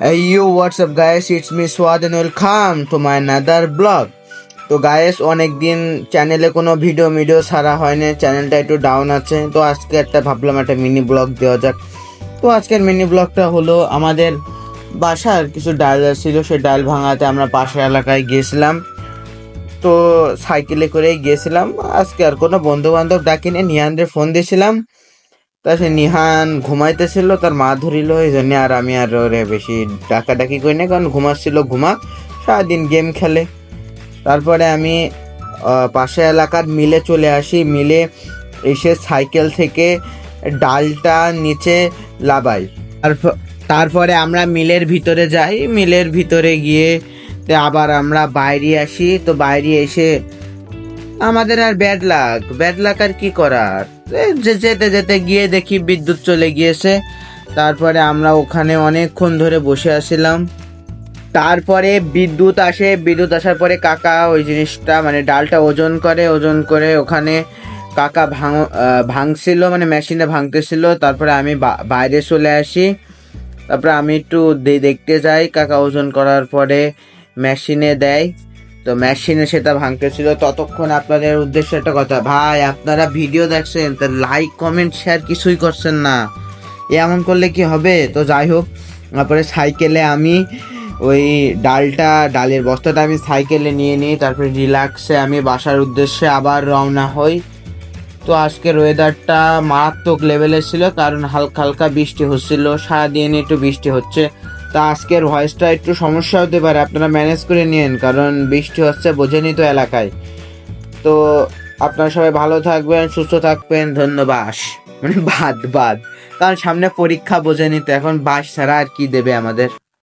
Hey yo, what's up guys? It's me Swad and welcome to my another blog. তো guys অনেক দিন চ্যানেলে কোনো ভিডিও ছাড়া হয়নি, চ্যানেলটা একটু ডাউন আছে। তো আজকে ভাবলাম একটা মিনি ব্লগ দেওয়া যাক। তো আজকের মিনি ব্লগটা হলো আমাদের বাসার কিছু ডাল ছিল, সেই ডাল ভাঙাতে আমরা পাশের এলাকায় গিয়েছিলাম। তো সাইকেলে করেই গিয়েছিলাম। আজকে আর কোনো বন্ধু বান্ধব ডাকিনি, নিহানদের ফোন দিয়েছিলাম। তা সে নিহান ঘুমাইতেছিল, তার মা ধরিল, এই জন্য আর আমি আর ওরে বেশি ডাকাডাকি করি না, কারণ ঘুমাচ্ছিল, সারাদিন গেম খেলে। তারপরে আমি পাশে এলাকার মিলে চলে আসি। মিলে এসে সাইকেল থেকে ডালটা নিচে লাবাই। তারপরে আমরা মিলের ভিতরে যাই। মিলের ভিতরে গিয়ে আবার আমরা বাইরে আসি। তো বাইরে এসে আমাদের আর ব্যাড লাক আর কি করার, যেতে যেতে গিয়ে দেখি বিদ্যুৎ চলে গিয়েছে। তারপরে আমরা ওখানে অনেকক্ষণ ধরে বসে আছিলাম। তারপরে বিদ্যুৎ আসার পরে কাকা ওই জিনিসটা মানে ডালটা ওজন করে ওখানে কাকা ভাঙছিল, মানে মেশিনে ভাঙতেছিল। তারপরে আমি বাইরে চলে আসি। তারপরে আমি একটু দেখতে যাই, কাকা ওজন করার পরে মেশিনে দেয়। তো মেশিনে সেটা ভাঙতেছিল। ততক্ষণ আপনাদের উদ্দেশ্যে একটা কথা, ভাই আপনারা ভিডিও দেখছেন, তা লাইক কমেন্ট শেয়ার কিছুই করছেন না, এমন করলে কি হবে? তো যাই হোক, তারপরে সাইকেলে আমি ওই ডালের বস্তাটা আমি সাইকেলে নিয়ে নিই। তারপরে রিল্যাক্সে আমি বাসার উদ্দেশ্যে আবার রওনা হই। তো আজকের ওয়েদারটা মারাত্মক লেভেলের ছিল, কারণ হালকা হালকা বৃষ্টি হচ্ছিল, সারাদিন একটু বৃষ্টি হচ্ছে। তা আজকের ভয়েসটা একটু সমস্যা হতে পারে, আপনারা ম্যানেজ করে নিন, কারণ বৃষ্টি হচ্ছে, বোঝেনই তো এলাকায়। তো আপনারা সবাই ভালো থাকবেন, সুস্থ থাকবেন, ধন্যবাদ। মানে বাদ, কারণ সামনে পরীক্ষা, বোঝেনই তো, এখন বাস ছাড়া আর কি দেবে আমাদের।